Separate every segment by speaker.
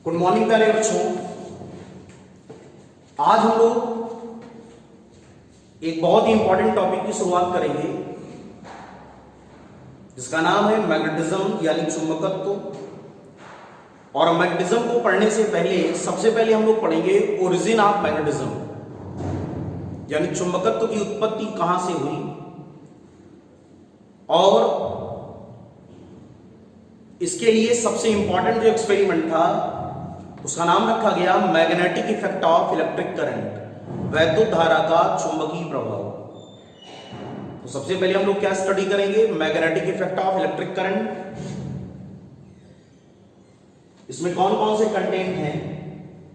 Speaker 1: Good morning प्यारे बच्चों। आज हम लोग एक बहुत ही इंपॉर्टेंट टॉपिक की शुरुआत करेंगे जिसका नाम है मैग्नेटिज्म यानी चुंबकत्व। और मैग्नेटिज्म को पढ़ने से पहले सबसे पहले हम लोग पढ़ेंगे ओरिजिन ऑफ मैग्नेटिज्म यानी चुंबकत्व की उत्पत्ति कहां से हुई। और इसके लिए सबसे इंपॉर्टेंट जो एक्सपेरिमेंट था उसका नाम रखा गया magnetic effect of electric current, वैद्युत धारा का चुंबकीय प्रभाव। तो सबसे पहले हम लोग क्या स्टडी करेंगे, magnetic effect of electric current. इसमें कौन कौन से कंटेंट हैं?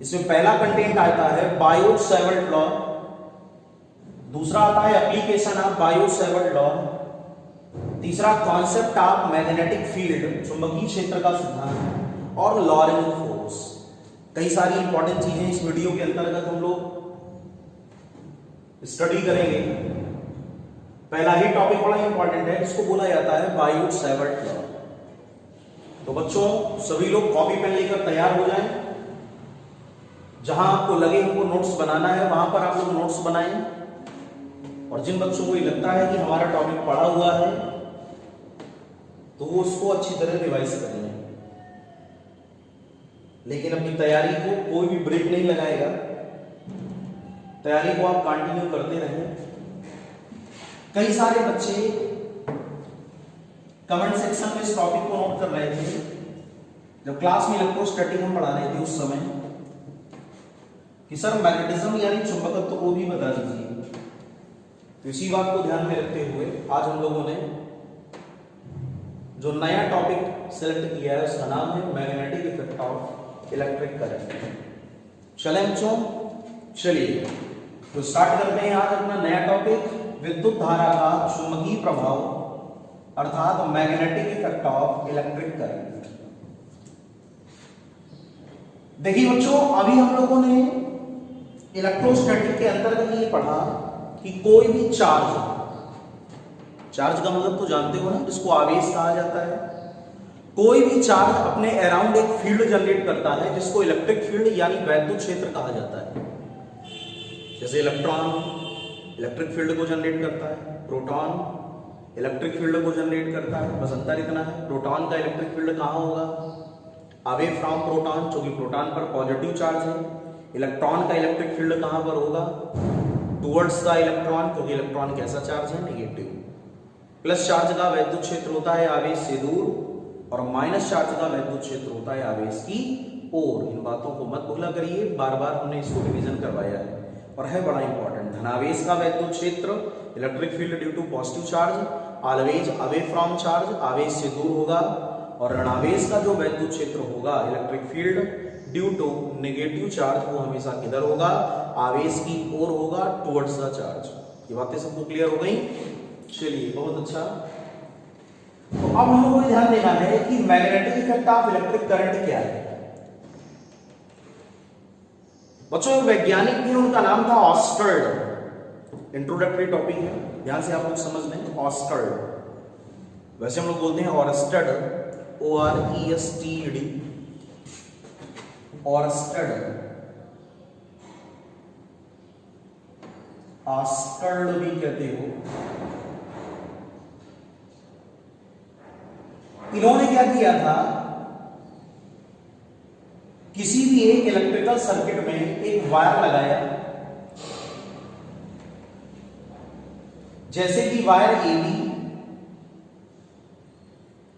Speaker 1: इसमें पहला कंटेंट आता है बायो-सैवर्ट लॉ, दूसरा आता है एप्लीकेशन ऑफ बायो-सैवर्ट लॉ, तीसरा कॉन्सेप्ट ऑफ मैग्नेटिक फील्ड चुंबकीय क्षेत्र का सिद्धांत, और लॉरेंट फोर्स। कई सारी इंपॉर्टेंट चीजें इस वीडियो के अंतर्गत हम लोग स्टडी करेंगे। पहला ही टॉपिक बड़ा इंपॉर्टेंट है जिसको बोला जाता है बायो-सैवर्ट लॉ। तो बच्चों सभी लोग कॉपी पेन लेकर तैयार हो जाएं। जहां आपको लगे हमको नोट्स बनाना है वहां पर आप लोग नोट्स बनाएं। और जिन बच्चों को ये लगता है कि हमारा टॉपिक पढ़ा हुआ है तो वो उसको अच्छी तरह रिवाइज करें, लेकिन अपनी तैयारी को कोई भी ब्रेक नहीं लगाएगा। तैयारी को आप कंटिन्यू करते रहें। कई सारे बच्चे कमेंट सेक्शन में इस टॉपिक को नोट कर रहे थे जब क्लास में इलेक्ट्रोस्टैटिक हम पढ़ा रहे थे उस समय कि सर मैग्नेटिज्म यानी चुंबकत्व को भी बता दीजिए। तो इसी बात को ध्यान में रखते हुए आज हम लोगों ने जो नया टॉपिक सेलेक्ट किया है उसका नाम है magnetic effect of electric current. चले बच्चों, चलिए तो स्टार्ट करते हैं आज अपना नया टॉपिक, विद्युत धारा का चुंबकीय प्रभाव अर्थात magnetic effect of electric current. देखिए बच्चों, अभी हम लोगों ने इलेक्ट्रोस्टैटिक के अंतर्गत ये पढ़ा कि कोई भी चार्ज का मतलब तो जानते हो ना, जिसको आवेश कहा जाता है। कोई भी चार्ज अपने अराउंड एक फील्ड जनरेट करता है जिसको इलेक्ट्रिक फील्ड यानी वैद्युत क्षेत्र कहा जाता है। जैसे इलेक्ट्रॉन इलेक्ट्रिक फील्ड को जनरेट करता है, प्रोटॉन इलेक्ट्रिक फील्ड को जनरेट करता है। बस अंतर इतना है, प्रोटॉन का इलेक्ट्रिक फील्ड कहां होगा, अवे फ्रॉम प्रोटॉन, क्योंकि प्रोटॉन पर पॉजिटिव चार्ज है। इलेक्ट्रॉन का इलेक्ट्रिक फील्ड कहां पर होगा, टुवर्ड्स द इलेक्ट्रॉन, क्योंकि इलेक्ट्रॉन कैसा चार्ज है, नेगेटिव। प्लस चार्ज का वैद्युत क्षेत्र होता है आवेश से दूर, और माइनस चार्ज का वैद्युत क्षेत्र होता है आवेश की ओर। इन बातों को मत भूला करिए, बार बार हमने इसको रिवीजन करवाया है और है बड़ा इंपॉर्टेंट। धनावेश का वैद्युत क्षेत्र electric field due to positive charge, always away from charge, आवेश से दूर होगा। और ऋणावेश का जो वैद्युत क्षेत्र होगा electric field due to negative charge, वो हमेशा किधर होगा, आवेश की ओर होगा, टुवर्ड्स द चार्ज। ये बातें सबको क्लियर हो गई? चलिए बहुत अच्छा। तो अब हम लोगों को ध्यान देना है कि magnetic effect of electric current क्या है। बच्चों वैज्ञानिक थे, उनका नाम था ऑस्टर्ड। इंट्रोडक्टरी टॉपिक है, ध्यान से आप लोग समझ लें। ऑस्टर्ड, वैसे हम लोग बोलते हैं ऑरस्टेड, ORESTED, ऑरस्टेड, ऑस्टर्ड भी कहते हो। इन्होंने क्या किया था, किसी भी एक इलेक्ट्रिकल सर्किट में एक वायर लगाया, जैसे कि वायर AB,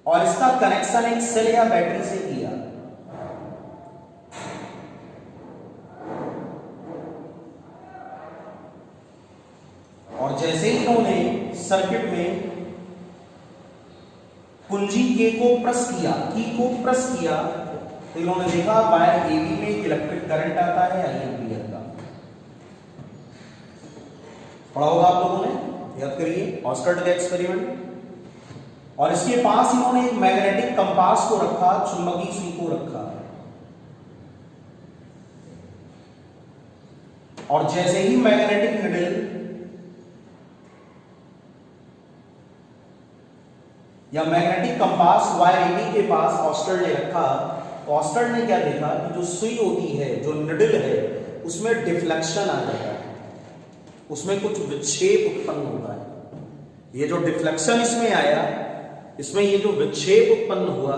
Speaker 1: और इसका कनेक्शन एक सेल या बैटरी से किया। और जैसे ही इन्होंने सर्किट में कुंजी K को प्रेस किया, तो इन्होंने देखा वायर AB में इलेक्ट्रिक करंट आता है I एम्पीयर का। पढ़ा होगा आप लोगों ने, याद करिए ऑस्टर्ड का एक्सपेरिमेंट। और इसके पास इन्होंने एक मैग्नेटिक कंपास को रखा, चुंबकीय सुई को रखा। और जैसे ही मैग्नेटिक नीडल या मैग्नेटिक कंपास वायर AB के पास ऑस्टर्ड ने रखा, ऑस्टर्ड ने क्या देखा कि जो सुई होती है, जो निडल है, उसमें डिफ्लेक्शन आ जाता है, उसमें कुछ विक्षेप उत्पन्न होता है। ये जो डिफ्लेक्शन इसमें आया, इसमें ये जो विक्षेप उत्पन्न हुआ,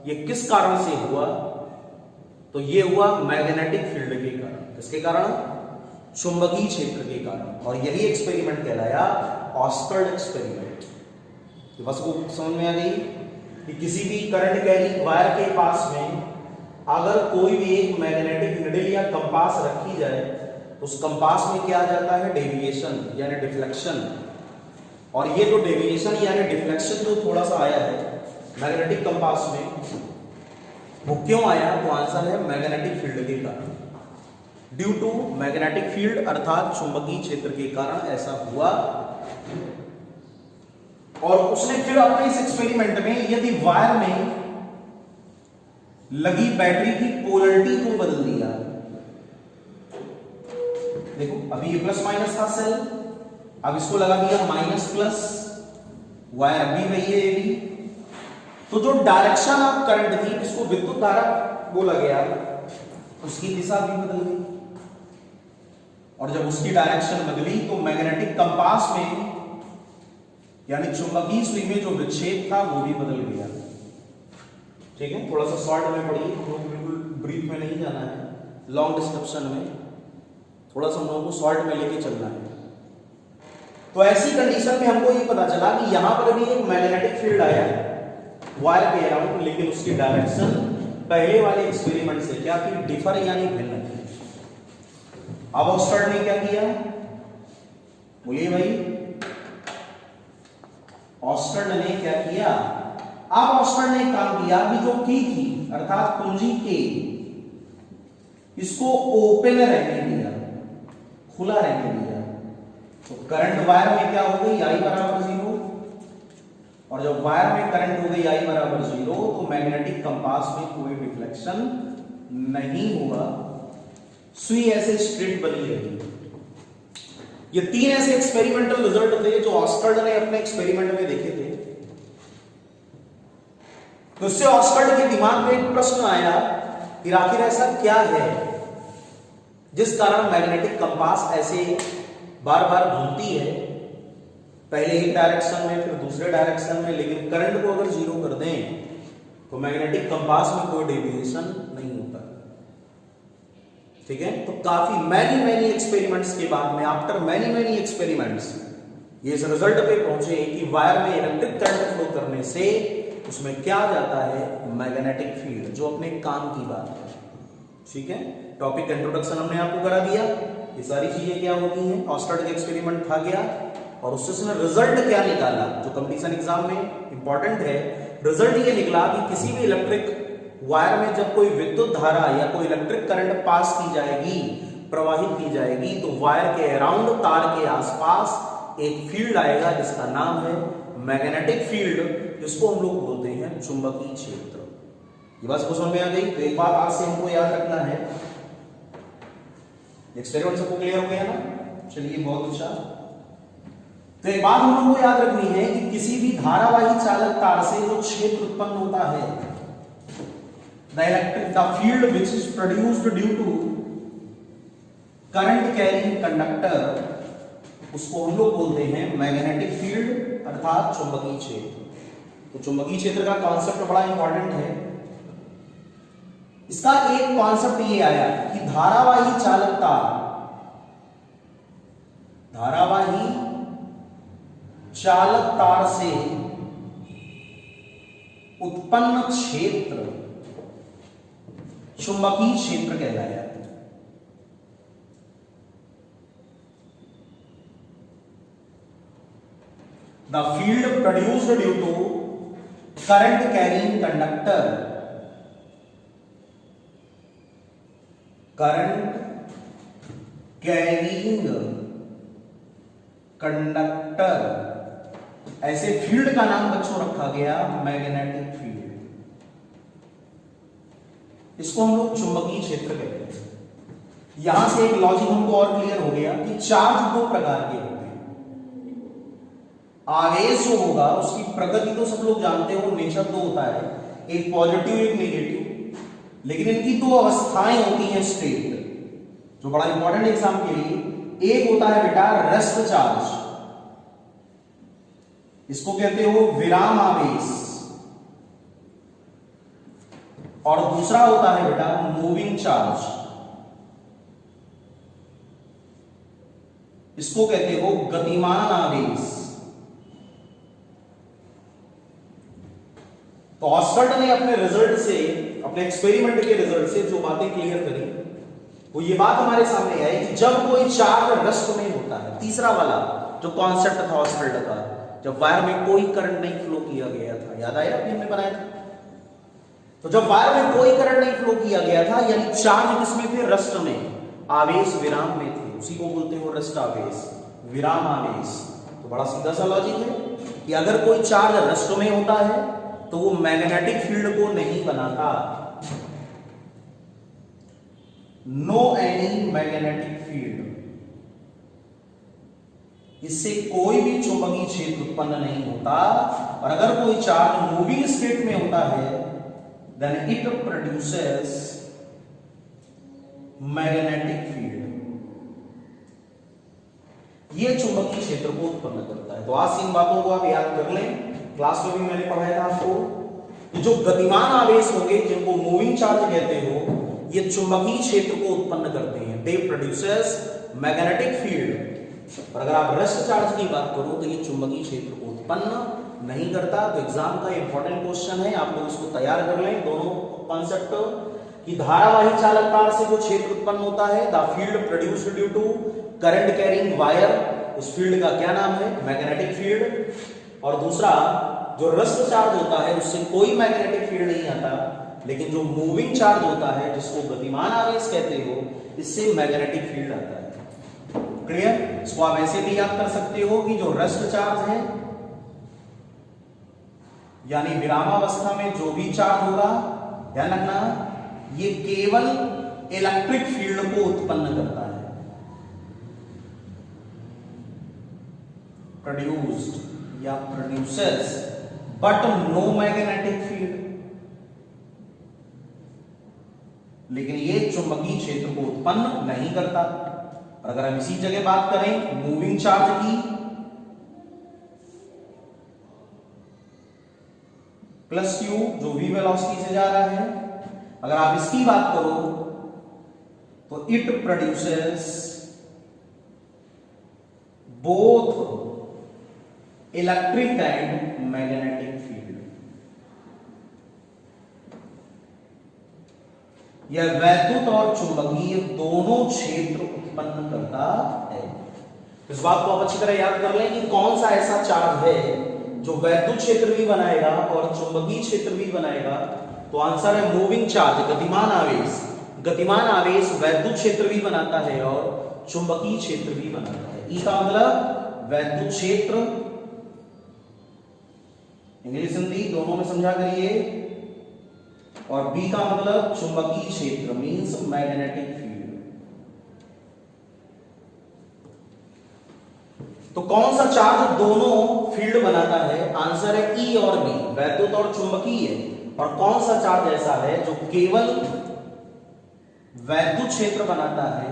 Speaker 1: ये किस कारण से हुआ? तो ये हुआ मैग्नेटिक फील्ड के कारण। किसके कारण? चुंबकीय क्षेत्र के कारण। और यही एक्सपेरिमेंट कहलाया ऑस्टर्ड एक्सपेरिमेंट। तो बस को समझ में आ गई कि किसी भी करंट कैरी वायर के पास में अगर कोई भी एक मैग्नेटिक निडल या कंपास रखी जाए तो उस कंपास में क्या आ जाता है? डेविएशन यानी डिफ्लेक्शन। और ये जो डेविएशन यानी डिफ्लेक्शन जो थोड़ा सा आया है मैग्नेटिक कंपास में, वो क्यों आया? तो आंसर है मैग्नेटिक फील्ड के कारण। ड्यू टू मैग्नेटिक फील्ड अर्थात चुंबकीय क्षेत्र के कारण ऐसा हुआ। और उसने फिर अपने इस एक्सपेरिमेंट में यदि वायर में लगी बैटरी की पोलरिटी को बदल दिया, देखो अभी ये प्लस माइनस था सेल, अब इसको लगा दिया माइनस प्लस, वायर अभी वही है ये भी, तो जो डायरेक्शन ऑफ करंट थी, इसको विद्युत धारा बोला गया, उसकी दिशा भी बदल गई। और जब उसकी डायरेक्शन बदली तो मैग्नेटिक कंपास में यानी चुंबकीय सुई में जो विक्षेप था वो भी बदल गया। ठीक है, थोड़ा सा शॉर्ट में पढ़िए, बिल्कुल ब्रीफ में नहीं जाना है, लॉन्ग डिस्क्रिप्शन में, थोड़ा सा हम लोगों को शॉर्ट में लेके चलना है। तो ऐसी कंडीशन में हमको ये पता चला कि यहां पर भी एक मैग्नेटिक फील्ड आया वायर के अराउंड, लेकिन उसकी डायरेक्शन पहले वाले एक्सपेरिमेंट से क्या थी? डिफर यानी भिन्न थी। अब ऑस्टर्ड ने क्या किया? बोलिए भाई, ऑस्टर्ड ने क्या किया? अब ऑस्टर्ड ने काम किया कि जो की थी अर्थात कुंजी के, इसको ओपन रहने दिया, खुला रहने दिया। तो करंट वायर में क्या हो गई? आई बराबर 0। और जब वायर में करंट हो गई आई बराबर 0 तो मैग्नेटिक कंपास में कोई डिफ्लेक्शन नहीं हुआ, सुई ऐसे स्ट्रेट बनी रही। ये 3 ऐसे एक्सपेरिमेंटल रिजल्ट थे जो ऑस्टर्ड ने अपने एक्सपेरिमेंट में देखे थे। तो इससे ऑस्टर्ड के दिमाग में एक प्रश्न आया कि आखिर ऐसा क्या है जिस कारण मैग्नेटिक कंपास ऐसे बार बार घूमती है, पहले एक डायरेक्शन में फिर दूसरे डायरेक्शन में, लेकिन करंट को अगर 0 कर दें तो मैग्नेटिक कंपास में कोई डेविएशन नहीं होता। ठीक है, तो काफी मैनी एक्सपेरिमेंट्स के बाद में, आफ्टर मैनी एक्सपेरिमेंट्स, ये इस रिजल्ट पे पहुंचे कि वायर में इलेक्ट्रिक करंट फ्लो करने से उसमें क्या आ जाता है? मैग्नेटिक फील्ड, जो अपने काम की बात है। ठीक है, टॉपिक इंट्रोडक्शन हमने आपको करा दिया, ये सारी चीजें क्या होती हैं, ऑस्टर्ड का एक्सपेरिमेंट था गया, और उससे उसने रिजल्ट क्या निकाला जो कंपटीशन एग्जाम में इंपॉर्टेंट है। रिजल्ट ये निकला कि किसी भी इलेक्ट्रिक वायर में जब कोई विद्युत धारा या कोई इलेक्ट्रिक करंट पास की जाएगी, प्रवाहित की जाएगी, तो वायर के अराउंड, तार के आसपास एक फील्ड आएगा जिसका नाम है मैग्नेटिक फील्ड, जिसको हम लोग बोलते हैं चुंबकीय क्षेत्र। ये बात समझ में आ गई? तो एक बात आज से हमको याद रखना है, एक्सपेरिमेंट सबको क्लियर हो गया ना? चलिए, बहुत अच्छा। तो एक बात हम लोगों को याद रखनी है कि किसी भी धारावाही चालक तार से जो क्षेत्र उत्पन्न होता है, the field which is produced due to current carrying conductor, उसको हम लोग बोलते हैं मैग्नेटिक फील्ड अर्थात चुंबकीय क्षेत्र। तो चुंबकीय क्षेत्र का कॉन्सेप्ट बड़ा इंपॉर्टेंट है। इसका एक कॉन्सेप्ट ये आया कि धारावाही चालक तार, धारावाही चालक तार से उत्पन्न क्षेत्र चुंबकीय क्षेत्र कहलाया। The field produced due to current carrying conductor, current carrying conductor, ऐसे फील्ड का नाम बच्चों रखा गया मैग्नेटिक फील्ड। इसको हम लोग चुंबकीय क्षेत्र कहते हैं। यहां से एक लॉजिक हमको और क्लियर हो गया कि चार्ज 2 प्रकार के होते हैं। आवेश जो होगा उसकी प्रकृति तो सब लोग जानते हो, नेचर तो होता है, एक पॉजिटिव एक नेगेटिव। लेकिन इनकी दो अवस्थाएं होती हैं स्टेट, जो बड़ा इंपॉर्टेंट एग्जाम के लिए। एक होता है बेटा रेस्ट चार्ज, इसको कहते हो विराम आवेश, और दूसरा होता है बेटा मूविंग चार्ज, इसको कहते हो गतिमान आवेश। तो ऑस्टर्ड ने अपने रिजल्ट से, अपने एक्सपेरिमेंट के रिजल्ट से जो बातें क्लियर करी, वो ये बात हमारे सामने आई कि जब कोई चार्ज रेस्ट में होता है, तीसरा वाला जो कॉन्सेप्ट था ऑस्टर्ड का, जब वायर में कोई करंट नहीं फ्लो किया गया था, याद आया अभी हमने बनाया था। तो जब वायर में कोई करंट नहीं फ्लो किया गया था, यानी चार्ज किसमें थे? रेस्ट में, आवेश विराम में थे, उसी को बोलते हो रेस्ट आवेश, विराम आवेश। तो बड़ा सीधा सा लॉजिक है कि अगर कोई चार्ज रेस्ट में होता है तो वो मैग्नेटिक फील्ड को नहीं बनाता, नो एनी मैग्नेटिक फील्ड, इससे कोई भी चुंबकीय क्षेत्र उत्पन्न नहीं होता। और अगर कोई चार्ज मूविंग स्टेट में होता है, then it produces magnetic field, ये चुंबकीय क्षेत्र को उत्पन्न करता है। तो आज इन बातों को आप याद कर लें, क्लास में भी मैंने पढ़ाया था आपको कि जो गतिमान आवेश होंगे, जिनको मूविंग चार्ज कहते हो, ये चुंबकीय क्षेत्र को उत्पन्न करते हैं, दे प्रोड्यूसेस मैग्नेटिक फील्ड। और अगर आप रेस्ट चार्ज की बात करो तो ये चुंबकीय क्षेत्र को उत्पन्न नहीं करता। तो एग्जाम का इंपॉर्टेंट क्वेश्चन है, आप लोग इसको तैयार कर लें, दोनों कॉन्सेप्ट कि धारावाही चालक तार से जो क्षेत्र उत्पन्न होता है, the field produced due to current carrying wire, उस फील्ड का क्या नाम है? Magnetic field. और दूसरा जो रेस्ट चार्ज होता है, उससे कोई मैग्नेटिक फील्ड नहीं आता, लेकिन जो मूविंग चार्ज होता है, जिसको गतिमान आवेश कहते हो, इससे मैग्नेटिक फील्ड आता है। क्लियर? इसको आप ऐसे भी याद कर सकते हो कि जो रेस्ट चार्ज है, यानी विरामावस्था में जो भी चार्ज होगा, ध्यान रखना, ये केवल इलेक्ट्रिक फील्ड को उत्पन्न करता है, प्रोड्यूस्ड या produces, but no magnetic field. लेकिन ये चुंबकीय क्षेत्र को उत्पन्न नहीं करता। अगर हम इसी जगह बात करें मूविंग चार्ज की, प्लस क्यू जो v वेलोसिटी से जा रहा है, अगर आप इसकी बात करो तो it produces both electric and magnetic field. यह वैद्युत और चुंबकीय दोनों क्षेत्र उत्पन्न करता है। इस बात को आप अच्छी तरह याद कर लें कि कौन सा ऐसा चार्ज है जो वैद्युत क्षेत्र भी बनाएगा और चुंबकीय क्षेत्र भी बनाएगा। तो आंसर है मूविंग चार्ज, गतिमान आवेश। गतिमान आवेश वैद्युत क्षेत्र भी बनाता है और चुंबकीय क्षेत्र भी बनाता है। ई का मतलब वैद्युत क्षेत्र, इंग्लिश हिंदी दोनों में समझा करिए, और बी का मतलब चुंबकीय क्षेत्र, मींस मैग्नेटिक फील्ड। तो कौन सा चार्ज दोनों फील्ड बनाता है? आंसर है ई और बी, वैद्युत और चुंबकीय। और कौन सा चार्ज ऐसा है जो केवल वैद्युत क्षेत्र बनाता है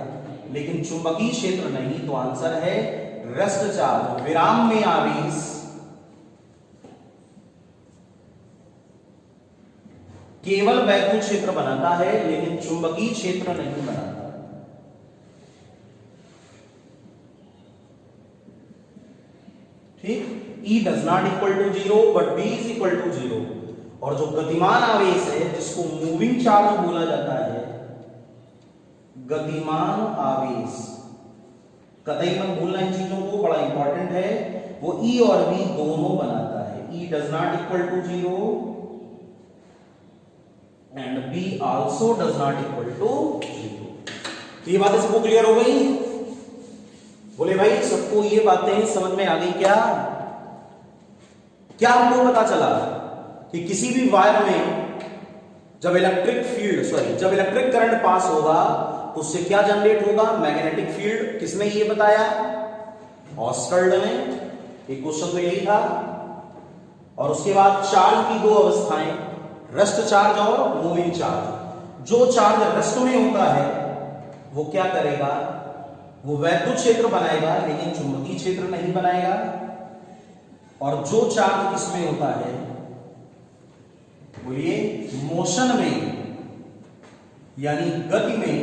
Speaker 1: लेकिन चुंबकीय क्षेत्र नहीं? तो आंसर है रेस्ट चार्ज, विराम में आवेश, केवल वैद्युत क्षेत्र बनाता है लेकिन चुंबकीय क्षेत्र नहीं बनाता। ठीक, E does not equal to 0 but B is equal to 0। और जो गतिमान आवेश है, जिसको मूविंग चार्ज बोला जाता है, गतिमान आवेश, कतई मत भूलना इन चीजों को, बड़ा इंपॉर्टेंट है, वो E और B दोनों बनाता है। E does not equal to 0 and B also does not equal to 0। तो ये बातें सबको क्लियर हो गई? बोले भाई सबको ये बातें समझ में आ गई? क्या हमको पता चला कि किसी भी वायर में जब इलेक्ट्रिक करंट पास होगा तो उससे क्या जनरेट होगा? Magnetic field. किसने ये बताया? ऑस्टर्ड ने। एक क्वेश्चन तो यही था। और उसके बाद चार्ज की दो अवस्थाएं, रेस्ट चार्ज और मूविंग चार्ज, जो चार्ज रेस्ट में होता है वो क्या करेगा, वो वैद्युत क्षेत्र बनाएगा लेकिन चुंबकीय क्षेत्र नहीं बनाएगा। और जो चार्ज किसमें होता है, बोलिए मोशन में यानी गति में,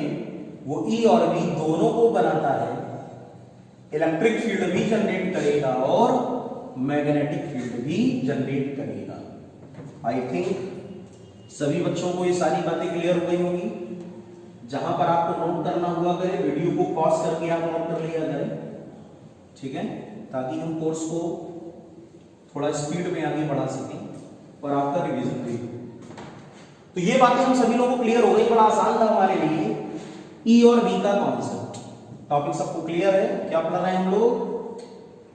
Speaker 1: वो ई और बी दोनों को बनाता है। इलेक्ट्रिक फील्ड भी जनरेट करेगा और मैग्नेटिक फील्ड भी जनरेट करेगा। आई थिंक सभी बच्चों को ये सारी बातें क्लियर हो गई होंगी। जहां पर आपको नोट करना हुआ करें, वीडियो को पॉज करके आप नोट कर लिया करें, ठीक है, ताकि हम कोर्स को थोड़ा स्पीड में आगे बढ़ा सकें और आपका रिवीजन भी। तो ये बातें हम सभी लोगों को क्लियर हो गई, बड़ा आसान था हमारे लिए ई और बी का कॉन्सेप्ट। टॉपिक सबको क्लियर है? क्या पढ़ रहे हैं हम लोग?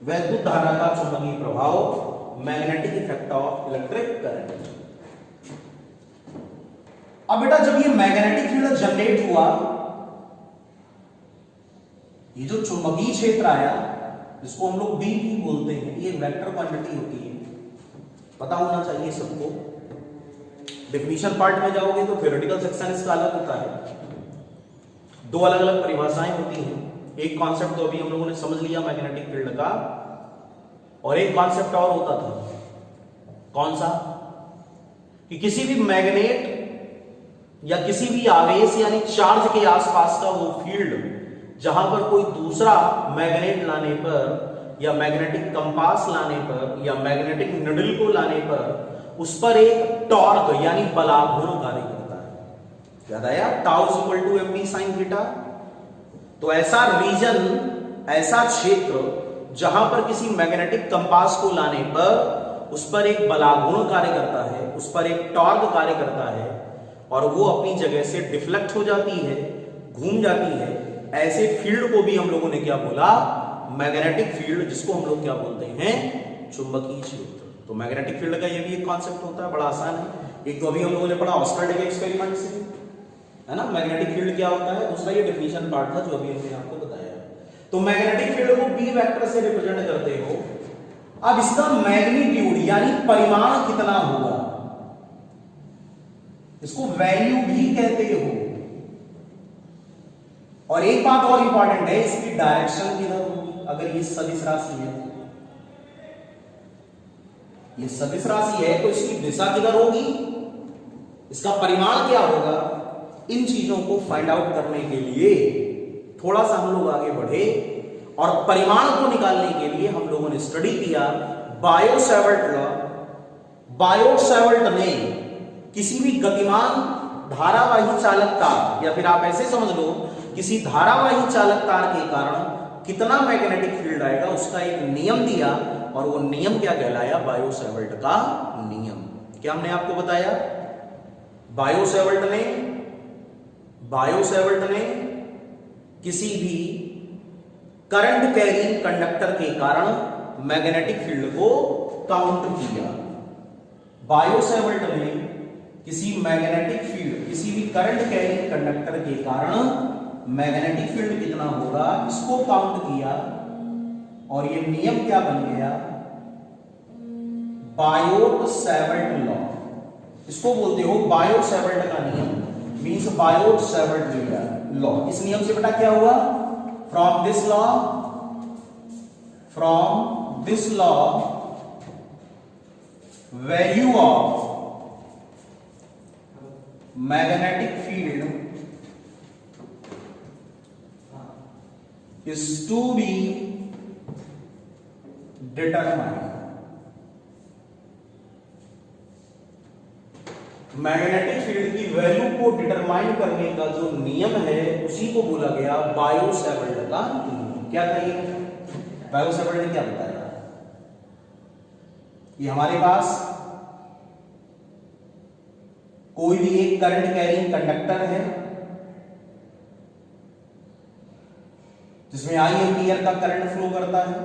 Speaker 1: वैद्युत धारा का चुंबकीय प्रभाव, magnetic effect of electric current. अब बेटा जब ये मैग्नेटिक फील्ड जनरेट हुआ, ये जो चुंबकीय क्षेत्र आया जिसको हम लोग बी भी बोलते हैं, ये वेक्टर क्वांटिटी होती है, पता होना चाहिए सबको। डेफिनेशन पार्ट में जाओगे तो थ्योरेटिकल सेक्शन इसका अलग होता है, दो अलग अलग परिभाषाएं होती हैं। एक कॉन्सेप्ट तो अभी हम लोगों ने समझ लिया मैग्नेटिक फील्ड का, और एक कॉन्सेप्ट और होता था, कौन सा, कि किसी भी मैग्नेट या किसी भी आवेश यानी चार्ज के आसपास का वो फील्ड जहां पर कोई दूसरा मैग्नेट लाने पर या मैग्नेटिक कंपास लाने पर या मैग्नेटिक निडल को लाने पर उस पर एक टॉर्क यानी बलाघूर्ण कार्य करता है। याद आया? Tau is equal to mv sin theta. तो ऐसा रीजन, ऐसा क्षेत्र जहां पर किसी मैग्नेटिक कंपास को लाने पर उस पर एक बलाघूर्ण कार्य करता है, उस पर एक टॉर्क कार्य करता है और वो अपनी जगह से डिफ्लेक्ट हो जाती है, घूम जाती है, ऐसे फील्ड को भी हम लोगों ने क्या बोला, मैग्नेटिक फील्ड, जिसको हम लोग क्या बोलते हैं, चुंबकीय क्षेत्र। तो मैग्नेटिक फील्ड का ये भी एक कॉन्सेप्ट होता है, बड़ा आसान है। एक तो अभी हम लोगों ने पढ़ा ऑस्टरडे के एक्सपेरिमेंट से, है ना, मैग्नेटिक फील्ड क्या होता है। दूसरा ये डेफिनेशन पार्ट था जो अभी हमने आपको बताया। तो मैग्नेटिक फील्ड को बी वेक्टर से रिप्रेजेंट करते हो। अब इसका मैग्नीट्यूड यानी परिमाण कितना होगा, इसको वैल्यू भी कहते हो। और एक बात और इंपॉर्टेंट है, इसकी डायरेक्शन किधर होगी। अगर ये सदिश राशि है, ये सदिश राशि है तो इसकी दिशा किधर होगी, इसका परिमाण क्या होगा। इन चीजों को फाइंड आउट करने के लिए थोड़ा सा हम लोग आगे बढ़े और परिमाण को निकालने के लिए हम लोगों ने स्टडी किया बायो-सैवर्ट लॉ। बायो-सैवर्ट ने किसी भी गतिमान धारावाही चालक तार, या फिर आप ऐसे समझ लो किसी धारावाही चालक तार के कारण कितना मैग्नेटिक फील्ड आएगा, उसका एक नियम दिया और वो नियम क्या कहलाया, बायो-सैवर्ट का नियम। क्या हमने आपको बताया, बायो-सैवर्ट ने किसी भी करंट कैरिंग कंडक्टर के कारण मैग्नेटिक फील्ड को काउंट किया। बायो-सैवर्ट ने किसी मैग्नेटिक फील्ड, किसी भी करंट कैरिंग कंडक्टर के कारण मैग्नेटिक फील्ड कितना होगा इसको काउंट किया और ये नियम क्या बन गया, बायोट-सैवर्ट लॉ। इसको बोलते हो बायो-सैवर्ट का नियम, मींस बायोट-सैवर्ट लॉ। इस नियम से बेटा क्या हुआ, from this law value of magnetic field is to be determined। Magnetic field की वैल्यू को डिटरमाइन करने का जो नियम है उसी को बोला गया बायो-सैवर्ट का नियम। क्या था ये, बायो-सैवर्ट ने क्या बताया कि हमारे पास कोई भी एक करंट कैरिंग कंडक्टर है जिसमें आई एम्पियर का करंट फ्लो करता है,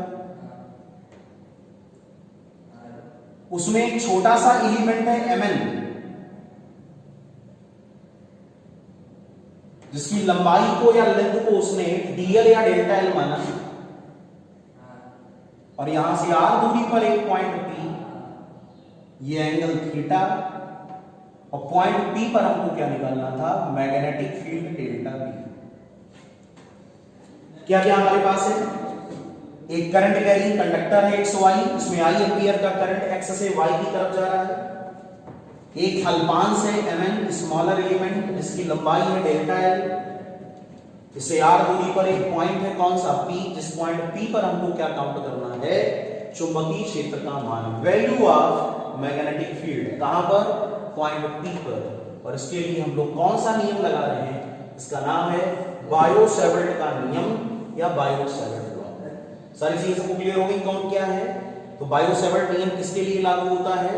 Speaker 1: उसमें एक छोटा सा एलिमेंट है Mn, जिसकी लंबाई को या लेंथ को उसने dl या डेल्टा L माना, और यहां से r दूरी पर एक पॉइंट P, ये एंगल थीटा, और पॉइंट P पर हमको क्या निकालना था, मैग्नेटिक फील्ड डेल्टा B। क्या क्या हमारे पास है, एक करंट कैरिंग कंडक्टर है XY, इसमें I एंपियर का करंट X से Y की तरफ जा रहा है। एक अल्पांश है Mn, स्मॉलर एलिमेंट, जिसकी लंबाई है डेल्टा L। इससे r दूरी पर एक पॉइंट है, कौन सा, P, जिस पॉइंट P पर हमको क्या काउंट करना है, चुंबकीय क्षेत्र का मान, वैल्यू ऑफ मैग्नेटिक फील्ड, कहां पर, पॉइंट P पर। और इसके लिए हम लोग कौन सा नियम लगा रहे हैं, इसका नाम है बायो-सेवर्ट का नियम या बायो-सेवर्ट लॉ। सारी चीजें सबको क्लियर हो गई कौन क्या है। तो बायो-सेवर्ट नियम किसके लिए लागू होता है,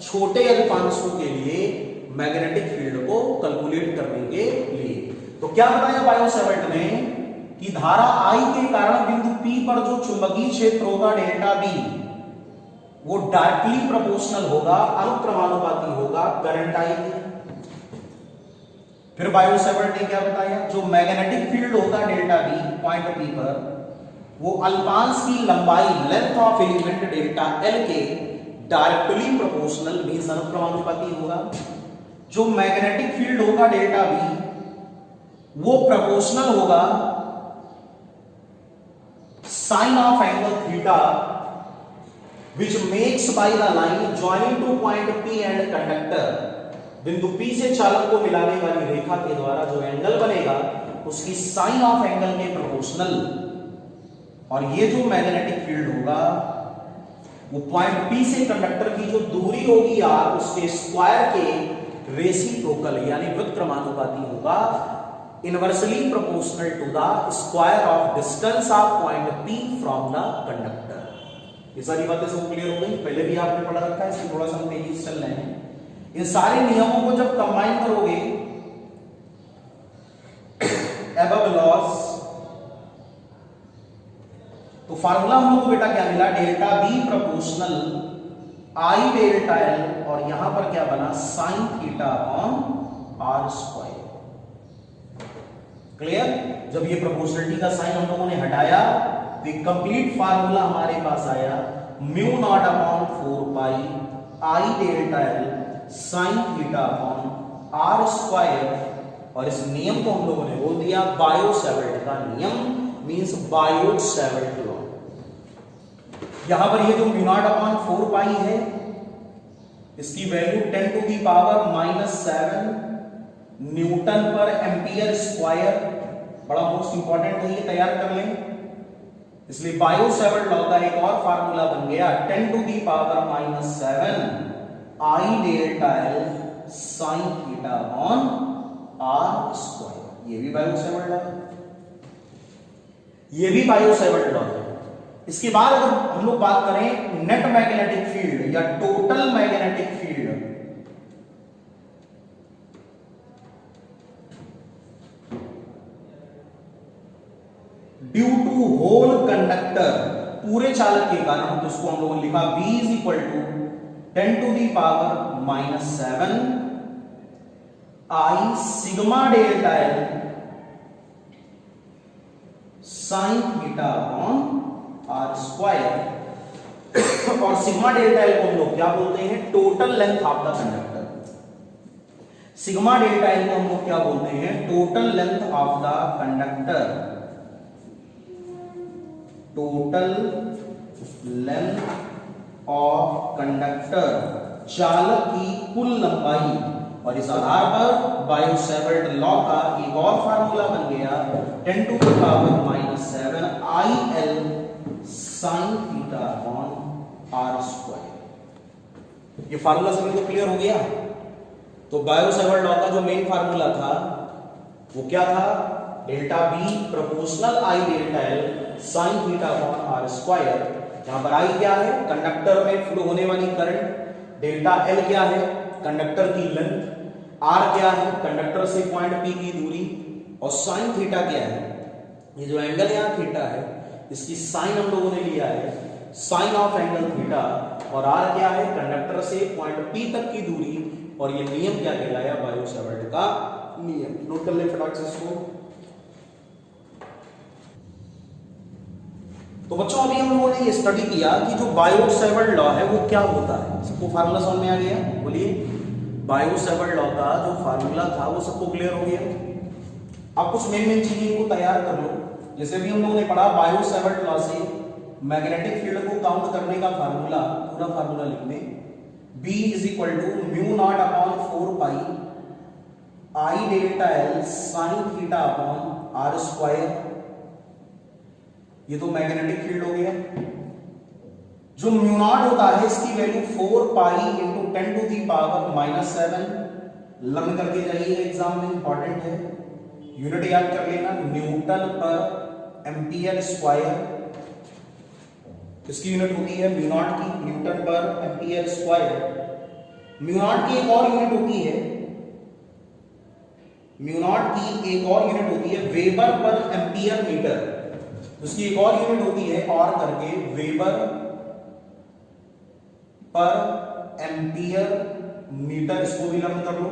Speaker 1: छोटे अल्पांशों के लिए मैग्नेटिक फील्ड को कैलकुलेट करने के लिए। तो क्या बताया बायो-सेवर्ट ने कि धारा I के कारण बिंदु P पर जो चुंबकीय क्षेत्र होगा डेल्टा B, वो डायरेक्टली प्रोपोर्शनल होगा, अनुक्रमानुपाती होगा करंट I के। फिर बायो-सेवर्ट ने क्या बताया, जो मैग्नेटिक फील्ड होगा डेल्टा B पॉइंट P पर, वो अल्पांश की लंबाई, length of element delta L के डायरेक्टली प्रोपोर्शनल मींस अनुक्रमानुपाती होगा। जो मैग्नेटिक फील्ड होगा डेल्टा B, वो प्रोपोर्शनल होगा sine of angle theta which makes by the line joining to point P and conductor। बिंदु P से चालक को मिलाने वाली रेखा के द्वारा जो एंगल बनेगा उसकी साइन ऑफ एंगल के प्रोपोर्शनल। और ये जो मैग्नेटिक फील्ड होगा वो पॉइंट P से कंडक्टर की जो दूरी होगी r, उसके स्क्वायर के रेसिप्रोकल यानी व्युत्क्रमानुपाती होगा, inversely proportional to the square of distance of point P from the conductor. ये सारी बातें सब क्लियर हो गई, पहले भी आपने पढ़ा रखा है, इसमें थोड़ा सा हम तेजी से चल रहे हैं। इन सारे नियमों को जब कंबाइन करोगे, एबव लॉस, तो फार्मूला हम लोग को बेटा क्या मिला, delta B proportional I delta L, और यहां पर क्या बना, sign theta upon r square. Clear. जब ये प्रोपोर्शनलिटी का साइन हम लोगों ने हटाया तो एक कंप्लीट फार्मूला हमारे पास आया, mu naught upon 4 pi I delta L sine theta upon r square. और इस नियम को हम लोगों ने बोल दिया बायो-सेवर्ट का नियम, मींस बायो-सेवर्ट लॉ। यहां पर ये जो म्यू नॉट अपॉन 4 पाई है, इसकी value 10 to the power -7 newton per ampere square, बड़ा मोस्ट इंपॉर्टेंट है, ये तैयार कर लें। इसलिए बायो-सेवर्ट लॉ का एक और फार्मूला बन गया 10 to the power -7 I delta L sine theta upon r square. ये भी बायो-सेवर्ट लॉ है, ये भी बायो-सेवर्ट लॉ है। इसके बाद अगर हम लोग बात करें नेट मैग्नेटिक फील्ड या total magnetic field, due to whole conductor, पूरे चालक के कारण, तो इसको हम लोगों ने लिखा B is equal to 10 to the power -7 I sigma delta L sine theta upon r square. और सिग्मा डेल्टा L को हम लोग क्या बोलते हैं, total length of the conductor. Sigma delta L को हम लोग क्या बोलते हैं, total length of the conductor, total length of conductor, चालक की कुल लंबाई। और इस आधार पर बायो-सेवर्ट लॉ का एक और फार्मूला बन गया 10 to the power -7 IL sine theta upon r square. ये फार्मूला सभी को क्लियर हो गया। तो बायो-सेवर्ट लॉ का जो मेन फार्मूला था वो क्या था, delta B proportional I delta L sine theta upon r square. यहां पर I क्या है, कंडक्टर में फ्लो होने वाली करंट, डेल्टा L क्या है, कंडक्टर की लेंथ, R क्या है, कंडक्टर से पॉइंट P की दूरी, और साइन थीटा क्या है, ये जो एंगल यहां थीटा है इसकी साइन हम लोगों ने लिया है साइन ऑफ एंगल थीटा, और R क्या है, कंडक्टर से पॉइंट P तक की दूरी। और ये नियम क्या कहलाया, बायो-सेवर्ट का नियम। नोट कर ले फटाक से इसको। तो बच्चों अभी हम लोगों ने ये स्टडी किया कि जो बायो-सेवर्ट लॉ है वो क्या होता है। सबको फार्मूला समझ में आ गया, बोलिए। बायो-सेवर्ट लॉ का जो फार्मूला था वो सबको क्लियर हो गया। अब कुछ मेन चीजें को तैयार कर लो। जैसे भी हम लोगों ने पढ़ा बायो-सेवर्ट लॉ से मैग्नेटिक फील्ड को काउंट करने का फार्मूला, पूरा फार्मूला लिख लें। B is equal to mu naught upon 4 pi I delta L sine theta upon R square. ये तो मैग्नेटिक फील्ड हो गया। जो म्यू नॉट होता है इसकी वैल्यू 4 pi into 10 to the power -7। Learn करके जाइए, एग्जाम में इंपॉर्टेंट है। यूनिट याद कर लेना, न्यूटन पर एम्पियर स्क्वायर। किसकी यूनिट होती है? म्यू नॉट की, Newton per ampere square. Mu naught की एक और यूनिट होती है, म्यू नॉट की एक और यूनिट होती है वेबर पर एम्पियर मीटर। उसकी एक और यूनिट होती है और करके वेबर पर एम्पियर मीटर। इसको भी लर्न कर लो।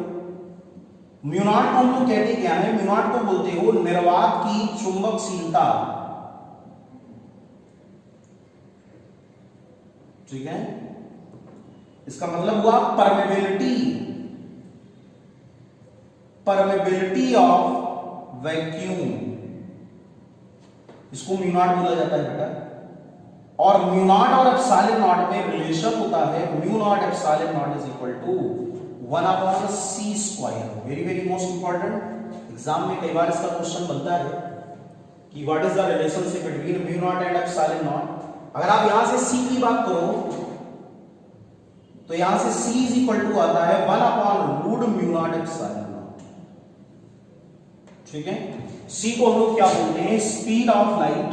Speaker 1: म्यू नॉट को हम लोग कहते क्या है? म्यू नॉट को बोलते हो निर्वात की चुंबकशीलता। ठीक है, इसका मतलब हुआ परमेबिलिटी, परमेबिलिटी ऑफ वैक्यूम। इसको म्यू नॉट बोला जाता है बेटा। और म्यू नॉट और एप्सिलॉन नॉट में रिलेशन होता है, mu naught epsilon naught is equal to 1/c square. Very very most important. Exam में कई बार इसका क्वेश्चन बनता है कि what is the relationship between mu naught and epsilon naught. अगर आप यहां से c की बात करो तो यहां से c इज इक्वल टू आता है 1/रूट म्यू नॉट एप्सिलॉन नॉट। ठीक है, c को हम लोग क्या बोलते हैं? Speed of light,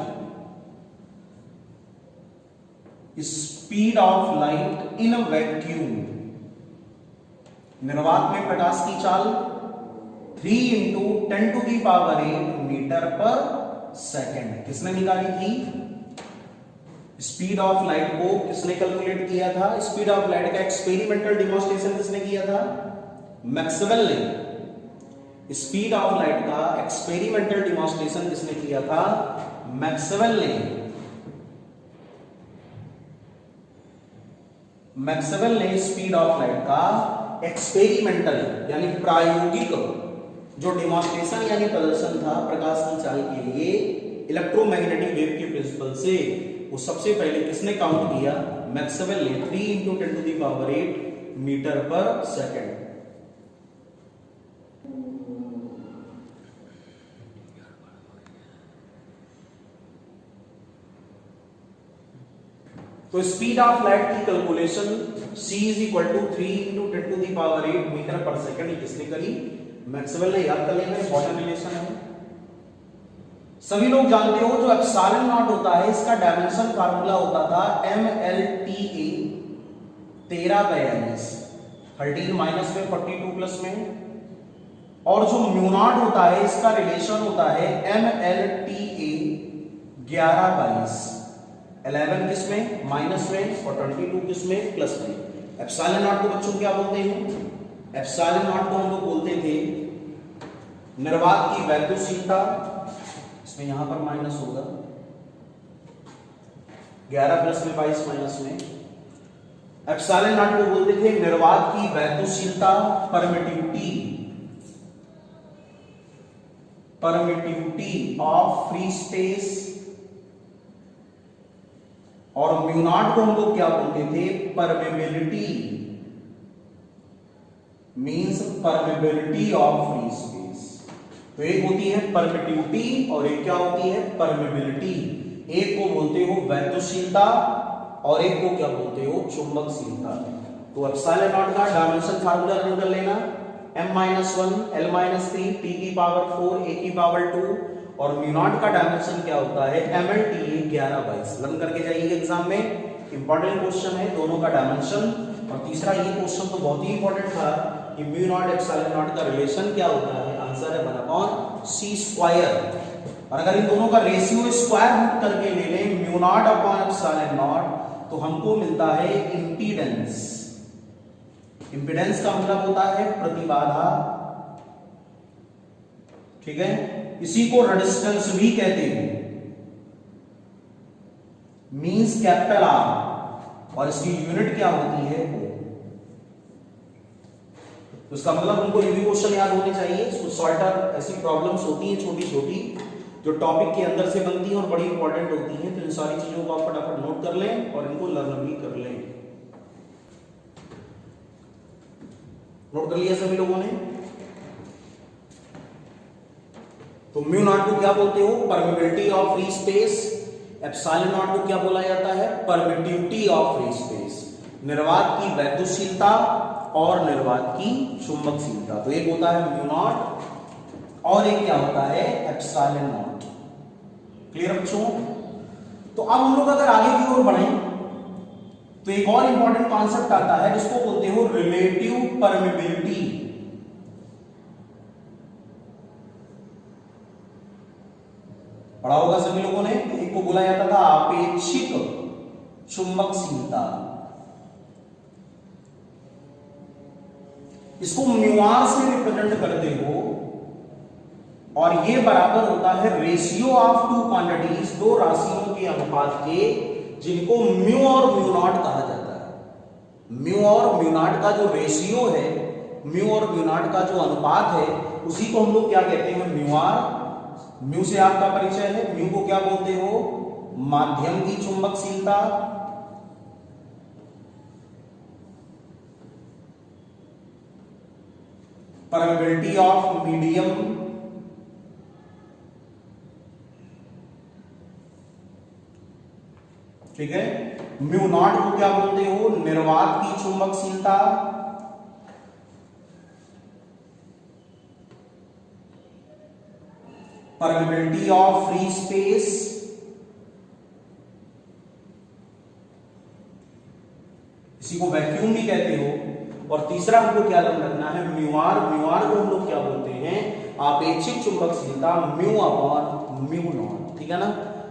Speaker 1: speed of light in vacuum. निर्वात में प्रकाश की चाल 3 into 10 to the power 8 metre per second. किसने निकाली थी? स्पीड ऑफ लाइट को किसने कैलकुलेट किया था? स्पीड ऑफ लाइट का एक्सपेरिमेंटल डिमॉन्स्ट्रेशन किसने किया था? मैक्सवेल ने। स्पीड ऑफ लाइट का एक्सपेरिमेंटल डिमॉन्स्ट्रेशन किसने किया था? मैक्सवेल ने। मैक्सवेल ने स्पीड ऑफ लाइट का एक्सपेरिमेंटल यानी प्रायोगिक जो डेमोन्स्ट्रेशन यानी प्रदर्शन था प्रकाश की चाल के लिए इलेक्ट्रोमैग्नेटिक वेव के प्रिंसिपल से, वो सबसे पहले किसने काउंट किया? मैक्सवेल ने। 3 into 10 to the power 8 metre per second. तो स्पीड ऑफ लाइट की calculation c is equal to 3 into 10 to the power 8 metre per second किसने करी? मैक्सवेल ने। याद कर लेना, इंपॉर्टेंट रिलेशन है। सभी लोग जानते हो जो एप्सिलॉन नॉट होता है इसका डायमेंशन फार्मूला होता था MLTA 13/42, 13 माइनस में 42 प्लस में। और जो म्यू नॉट होता है इसका रिलेशन होता है MLTA 11/22, 11 किस में? माइनस में, और 22 किस में? प्लस में। एप्सिलॉन नॉट को बच्चों क्या बोलते हैं? एप्सिलॉन नॉट को हम लोग बोलते थे निर्वात की वैद्युशीलता। इसमें यहां पर माइनस होगा, 11 प्लस में 22 माइनस में। एप्सिलॉन नॉट को बोलते थे निर्वात की वैद्युशीलता, permittivity, permittivity of free space. और म्यू नॉट को हम लोग क्या बोलते थे? Permeability, means permeability of free space. तो एक होती है परमिटिविटी और एक क्या होती है? परमेबिलिटी। एक को बोलते हो वैद्युशीलता और एक को क्या बोलते हो? चुंबकशीलता। तो एप्सिलॉन नॉट का डायमेंशन फार्मूला रन कर लेना, m-1 l-3 t की पावर 4 a की पावर 2। और म्यू नॉट का डायमेंशन क्या होता है? MLTA 11/22। लर्न करके जाइए एग्जाम में, इंपॉर्टेंट क्वेश्चन है दोनों का डायमेंशन। और तीसरा ये क्वेश्चन तो बहुत ही इंपॉर्टेंट था कि म्यू नॉट एप्सिलॉन नॉट का रिलेशन क्या होता है? आंसर है 1/c स्क्वायर। और अगर इन दोनों का रेशियो स्क्वायर रूट करके ले लें mu naught upon epsilon not, तो हमको मिलता है इंपीडेंस। इंपीडेंस का मतलब होता है प्रतिबाधा। ठीक है, इसी को रेजिस्टेंस भी कहते हैं, मींस कैपिटल R। और इसकी यूनिट क्या होती है? तो इसका मतलब उनको ये भी क्वेश्चन याद होने चाहिए। कुछ सॉल्टर ऐसी प्रॉब्लम्स होती हैं छोटी छोटी जो टॉपिक के अंदर से बनती हैं और बड़ी इंपॉर्टेंट होती हैं, तो इन सारी चीजों को आप फटाफट नोट कर लें और इनको लर्न भी कर लें। नोट कर लिया सभी लोगों ने? तो म्यू नॉट को क्या बोलते हो? Permeability of free space. Epsilon not को क्या बोला जाता है? Permittivity of free space. निर्वात की वैद्युतशीलता और निर्वात की चुंबकशीलता। तो एक होता है म्यू नॉट और एक क्या होता है? Epsilon not. क्लियर बच्चों? तो अब हम लोग अगर आगे की ओर बढ़ें तो एक और इंपॉर्टेंट कॉन्सेप्ट आता है जिसको बोलते हो रिलेटिव परमिबिलिटी। पढ़ा होगा सभी लोगों ने। एक को बोला जाता था आपेक्षिक चुंबकशीलता। इसको म्यू आर से रिप्रेजेंट करते हो और ये बराबर होता है रेशियो ऑफ टू क्वांटिटीज, दो राशियों के अनुपात के, जिनको म्यू और म्यू नॉट कहा जाता है। म्यू और म्यू नॉट का जो रेशियो है, म्यू और म्यू नॉट का जो अनुपात है, उसी को हम लोग क्या कहते हैं? Mu R. म्यू से आपका परिचय है। म्यू को क्या बोलते हो? माध्यम की चुंबकशीलता। Permeability of medium. ठीक है। म्यू नॉट को क्या बोलते हो? निर्वात की चुंबकशीलता। Permeability of free space. इसी को वैक्यूम भी कहते हो। और तीसरा हमको क्या रखना है? Mu are. म्यू आर को हम लोग क्या बोलते हैं? आपेक्षिक चुंबकशीलता म्यू अपॉन म्यू नॉट। ठीक है ना?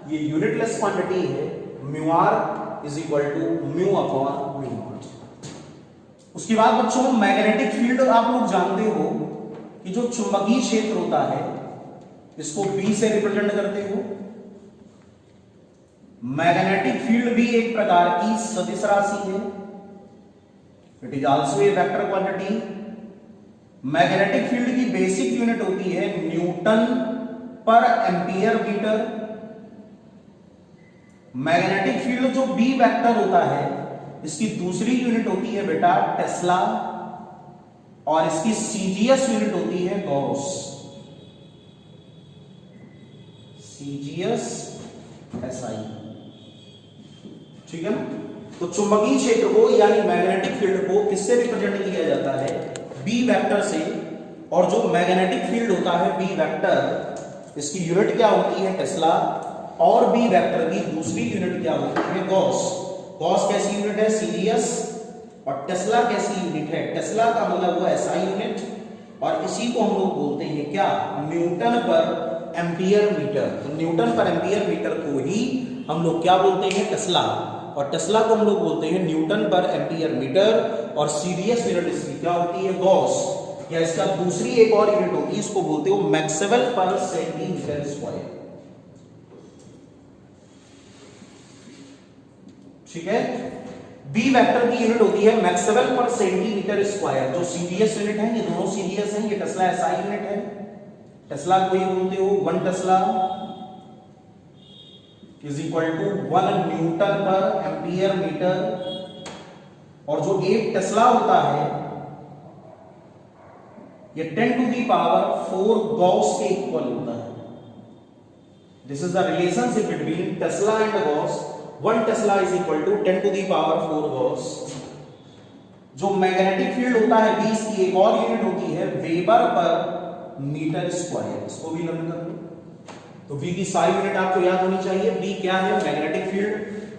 Speaker 1: ये यूनिटलेस क्वांटिटी है। Mu R is equal to mu upon mu naught. उसके बाद बच्चों मैग्नेटिक फील्ड आप लोग जानते हो कि जो चुंबकीय क्षेत्र होता है इसको B से रिप्रेजेंट करते हो। मैग्नेटिक फील्ड भी एक प्रकार की सदिश राशि है। It is also a vector quantity. Magnetic field की बेसिक यूनिट होती है Newton per ampere metre. Magnetic field जो B वेक्टर होता है इसकी दूसरी यूनिट होती है बेटा टेस्ला और इसकी सीजीएस यूनिट होती है गॉस। CGS SI. ठीक है ना? तो चुंबकीय क्षेत्र को यानी मैग्नेटिक फील्ड को किससे रिप्रेजेंट किया जाता है? बी वेक्टर से। और जो मैग्नेटिक फील्ड होता है बी वेक्टर, इसकी यूनिट क्या होती है? टेस्ला। और बी वेक्टर की दूसरी यूनिट क्या होती है? गॉस। गॉस कैसी यूनिट है? सीरीयस। और टेस्ला कैसी यूनिट है? टेस्ला का मतलब हुआ एसआई यूनिट। और इसी को हम लोग बोलते हैं क्या? Newton per ampere metre. तो न्यूटन पर एम्पियर मीटर को ही हम लोग क्या बोलते हैं? टेस्ला। और टेस्ला को हम लोग बोलते हैं न्यूटन पर एम्पियर मीटर। और सीरीयस यूनिट इसकी क्या होती है? गॉस। या इसका दूसरी एक और यूनिट होती है, इसको बोलते हो मैक्सवेल पर सेंटीमीटर स्क्वायर। ठीक है। बी वेक्टर की यूनिट होती है मैक्सवेल पर सेंटीमीटर स्क्वायर। जो सीरीयस यूनिट है, ये दोनों सीरीयस हैं। ये टेस्ला एसआई यूनिट है। टेस्ला को ही बोलते हो 1 Tesla is equal to 1 newton per ampere metre. और जो 1 टेस्ला होता है ये 10 टू दी पावर 4 गॉस के इक्वल होता है। This is the relationship between Tesla and gauss. 1 Tesla is equal to 10 to the power 4 Gauss. जो मैग्नेटिक फील्ड होता है B, की एक और यूनिट होती है वेबर पर मीटर स्क्वायर। इसको भी लर्न कर लो। तो V की सारी यूनिट आपको याद होनी चाहिए। B क्या है? Magnetic field.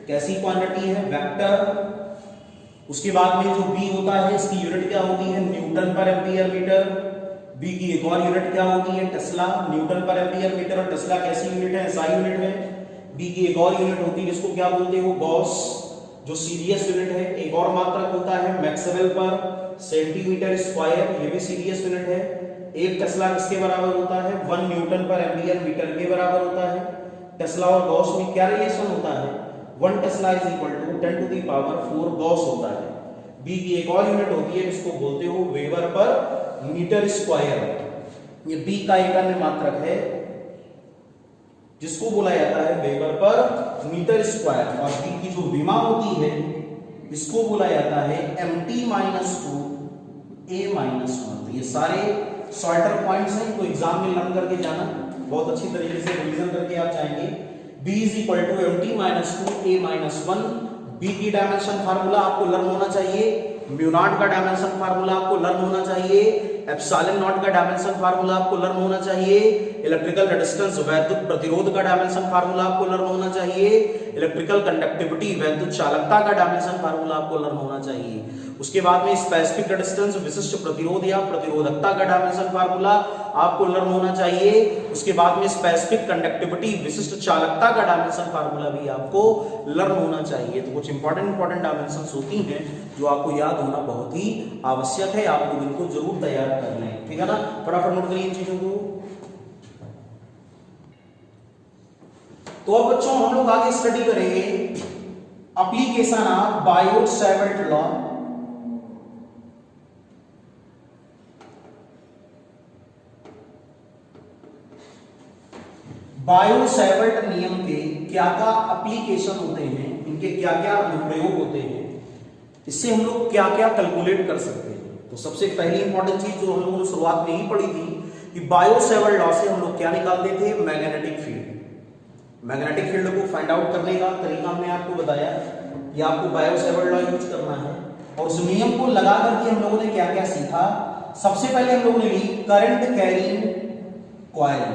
Speaker 1: कैसी क्वांटिटी है? वेक्टर। उसके बाद में जो B होता है इसकी यूनिट क्या होती है? Newton per ampere metre. B की एक और यूनिट क्या होती है? Tesla. Newton per ampere metre. और टेस्ला कैसी यूनिट है? एसआई यूनिट है। B की एक और यूनिट होती है जिसको क्या बोलते हो? गॉस, जो सीरीयस यूनिट है। एक और मात्रक होता है मैक्सवेल पर सेंटीमीटर स्क्वायर, ये भी सीरीयस यूनिट है। 1 टेस्ला किसके बराबर होता है? 1 न्यूटन पर एम्पियर मीटर के बराबर होता है। टेस्ला और गॉस में क्या रिलेशन होता है? 1 Tesla is equal to 10 to the power 4 gauss होता है। बी की एक और यूनिट होती है जिसको बोलते हो वेबर पर मीटर स्क्वायर। ये बी का एक अन्य मात्रक है जिसको बोला जाता है वेबर पर मीटर स्क्वायर, और बी की जो विमा होती है इसको बोला जाता है mt माइनस 2 a माइनस 1। तो ये सारे शॉर्टर पॉइंट्स हैं, तो एग्जाम में लर्न करके जाना, बहुत अच्छी तरीके से रिवीजन करके आप जाएंगे। b is equal to mt minus 2 a minus 1। b की डायमेंशन फार्मूला आपको लर्न होना चाहिए, म्यू नॉट का डायमेंशन फार्मूला आपको लर्न होना चाहिए, एप्सिलॉन नॉट का डायमेंशन फार्मूला आपको लर्न होना चाहिए, इलेक्ट्रिकल रेजिस्टेंस वैद्युत प्रतिरोध का डायमेंशन फार्मूला आपको लर्न होना चाहिए, इलेक्ट्रिकल कंडक्टिविटी वैद्युत चालकता का डायमेंशन फार्मूला आपको लर्न होना चाहिए। उसके बाद में स्पेसिफिक रेजिस्टेंस विशिष्ट प्रतिरोध या प्रतिरोधकता का डायमेंशन फार्मूला आपको लर्न होना चाहिए। उसके बाद में स्पेसिफिक कंडक्टिविटी विशिष्ट चालकता का डायमेंशन फार्मूला भी आपको लर्न होना चाहिए। तो कुछ इंपॉर्टेंट डायमेंशंस होती हैं जो आपको याद होना बहुत ही आवश्यक है, आपको इनको जरूर तैयार करना है, ठीक है ना। फटाफट नोट करिए इन चीजों को। तो अब बच्चों हम लोग आगे स्टडी करेंगे application of Biot-Savart law. Biot-Savart नियम के क्या क्या एप्लीकेशन होते हैं, इनके क्या क्या अनुप्रयोग होते हैं, इससे हम लोग क्या क्या कैलकुलेट कर सकते हैं। तो सबसे पहली इंपॉर्टेंट चीज जो हम लोगों ने शुरुआत में ही पढ़ी थी कि बायो-सावर्ट लॉ से हम लोग क्या निकालते थे, मैग्नेटिक फील्ड। मैग्नेटिक फील्ड को फाइंड आउट करने का तरीका हमने आपको बताया कि आपको बायो-सावर्ट लॉ यूज करना है, और उस नियम को लगा करके हम लोगों ने क्या क्या सीखा। सबसे पहले हम लोगों ने ली करंट कैरिंग कॉइल,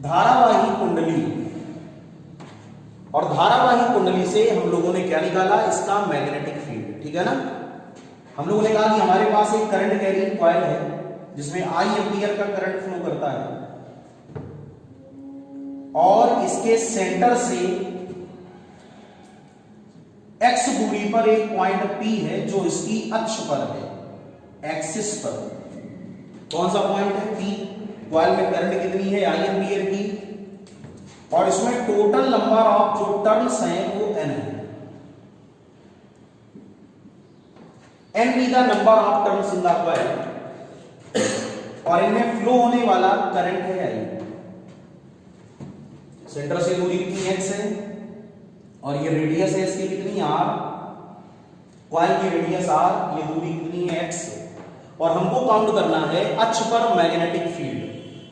Speaker 1: धारावाही कुंडली, और धारावाही कुंडली से हम लोगों ने क्या निकाला, इसका मैग्नेटिक फील्ड, ठीक है ना। हम लोगों ने कहा कि हमारे पास एक करंट कैरिंग कॉइल है जिसमें I एम्पीयर का करंट फ्लो करता है, और इसके सेंटर से x दूरी पर एक पॉइंट P है जो इसकी अक्ष पर है, एक्सिस पर। कौन सा पॉइंट है, P। कॉइल में करंट कितनी है, I एम्पीयर की, और इसमें टोटल नंबर ऑफ जो टर्न्स हैं वो n है। n be the number of turns in the coil, और इनमें फ्लो होने वाला करंट है I। सेंटर से दूरी कितनी x है, और ये रेडियस है इसकी कितनी r, कॉइल की रेडियस r, ये दूरी कितनी है x, और हमको काउंट करना है अक्ष पर मैग्नेटिक फील्ड।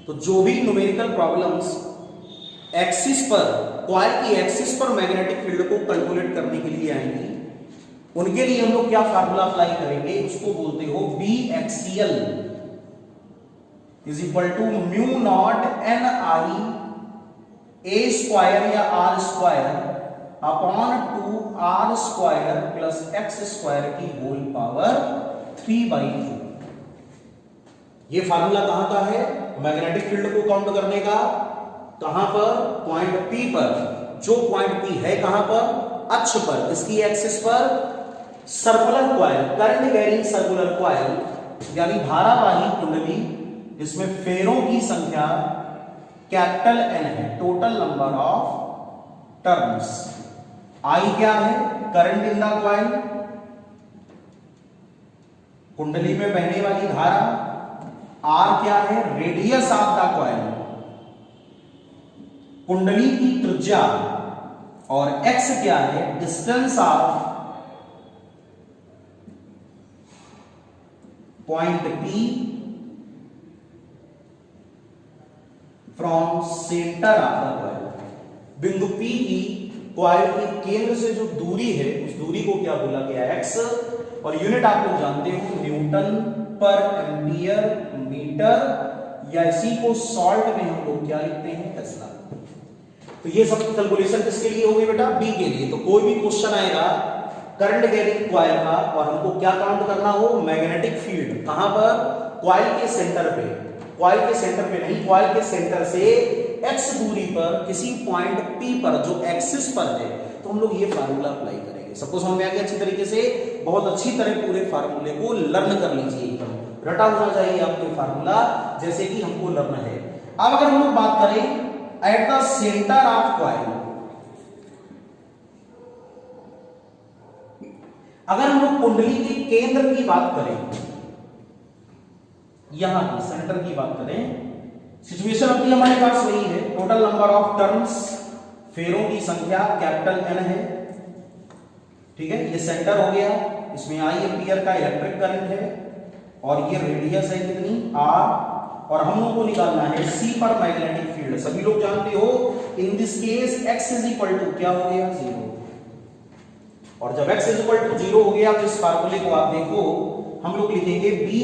Speaker 1: तो जो भी न्यूमेरिकल प्रॉब्लम्स एक्सिस पर, कॉइल की एक्सिस पर मैग्नेटिक फील्ड को कैलकुलेट करने के लिए आएंगी, उनके लिए हम लोग क्या फार्मूला अप्लाई करेंगे, उसको बोलते हो B axial is equal to mu naught N I A square या R square upon 2r square plus x square की होल पावर 3/2। ये फार्मूला कहां का है, मैग्नेटिक फील्ड को काउंट करने का। कहां पर, पॉइंट P पर। जो पॉइंट P है कहां पर, अक्ष पर, इसकी एक्सिस पर circular coil, current carrying circular coil यानी धारावाही कुंडली, इसमें फेरों की संख्या कैपिटल N है, total number of turns. I क्या है, करंट इन द कॉइल, कुंडली में बहने वाली धारा। R क्या है, रेडियस ऑफ द कॉइल, कुंडली की त्रिज्या। और X क्या है, distance of point P from centre of the coil. बिंदु P की कॉइल के केंद्र से जो दूरी है उस दूरी को क्या बोला गया, x, और यूनिट आप लोग जानते हो न्यूटन पर एम्पियर मीटर, या इसी को सॉल्ट में हम लोग क्या लिखते हैं, टेस्ला। तो ये सब कैलकुलेशन किसके लिए होगी बेटा, बी के लिए। तो कोई भी क्वेश्चन आएगा करंट कैरिंग कॉइल का, और हमको क्या काउंट करना हो, मैग्नेटिक फील्ड, कहां पर, कॉइल के सेंटर पे, कॉइल के सेंटर पे नहीं, कॉइल के सेंटर से x दूरी पर किसी पॉइंट P पर जो एक्सिस पर है, तो हम लोग ये फार्मूला अप्लाई करेंगे। सबको समझ में आ गया अच्छी तरीके से, बहुत अच्छी तरह पूरे फार्मूले को लर्न कर लीजिए, एकदम रटा होना चाहिए आपको फार्मूला, जैसे कि हमको लर्न है। अब अगर हम लोग बात करें at the centre of coil, अगर हम लोग कुंडली के केंद्र की बात करें, यहां की सेंटर की बात करें, सिचुएशन अपनी हमारे पास वही है। टोटल नंबर ऑफ टर्न्स, फेरों की संख्या कैपिटल एन है, ठीक है। ये सेंटर हो गया, इसमें आई एम्पियर का इलेक्ट्रिक करंट है और ये रेडियस है कितनी आर, और हम लोग को निकालना है सी पर मैग्नेटिक फील्ड। सभी लोग जानते हो in this case x is equal to क्या हो गया 0, और जब x इज इक्वल टू 0 हो गया तो इस फार्मूले को आप देखो, हम लोग लिखेंगे B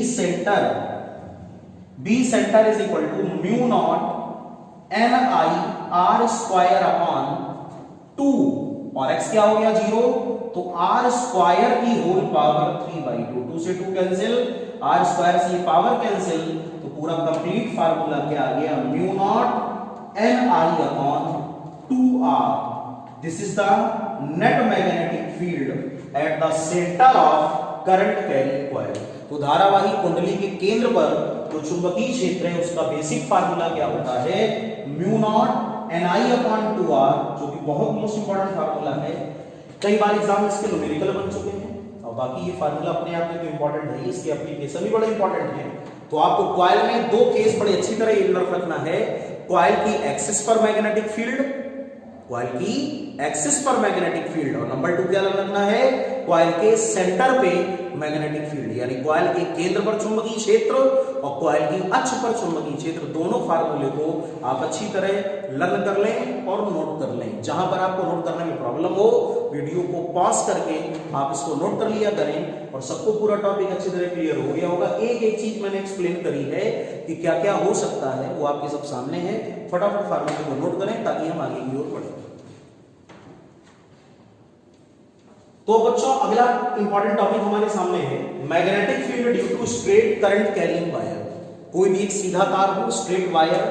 Speaker 1: centre is equal to mu naught N I R square upon 2, और x क्या हो गया 0, तो r स्क्वायर की होल पावर 3/2, 2 से 2 कैंसिल, r स्क्वायर से ये पावर कैंसिल, तो पूरा कंप्लीट फार्मूला क्या आ गया mu naught N I upon 2r। This is the net magnetic field at the centre of current carrying coil. तो धारावाही कुंडली के केंद्र पर जो चुंबकीय क्षेत्र है उसका बेसिक फार्मूला क्या होता है, म्यू नॉट एन आई अपॉन 2r, जो कि बहुत मोस्ट इंपॉर्टेंट फार्मूला है। कई बार एग्जाम इसके न्यूमेरिकल बन चुके हैं, और बाकी ये फार्मूला अपने आप में तो इंपॉर्टेंट है, इसके एप्लीकेशन भी बड़े इंपॉर्टेंट है। तो आपको कॉइल में दो केस बड़े अच्छी तरह याद रखना है, कॉइल की एक्सिस पर मैग्नेटिक फील्ड, कॉइल की एक्सिस पर मैग्नेटिक फील्ड, और नंबर 2 क्या रखना है, कॉइल के सेंटर पे मैग्नेटिक फील्ड, यानी कॉइल के केंद्र पर चुंबकीय क्षेत्र और कॉइल की अक्ष पर चुंबकीय क्षेत्र। दोनों फार्मूले को आप अच्छी तरह लर्न कर लें और नोट कर लें। जहां पर आपको नोट करने में प्रॉब्लम हो, वीडियो को पॉज करके आप इसको नोट कर लिया करें, और सबको पूरा टॉपिक अच्छी तरह क्लियर हो गया होगा। एक एक चीज मैंने एक्सप्लेन करी है कि क्या क्या हो सकता है, वो आपके सब सामने है। फटाफट फार्मूले को नोट करें ताकि हम आगे की ओर बढ़े। तो बच्चों अगला इंपॉर्टेंट टॉपिक हमारे सामने है magnetic field due to straight current carrying wire. कोई भी एक सीधा तार हो, स्ट्रेट वायर,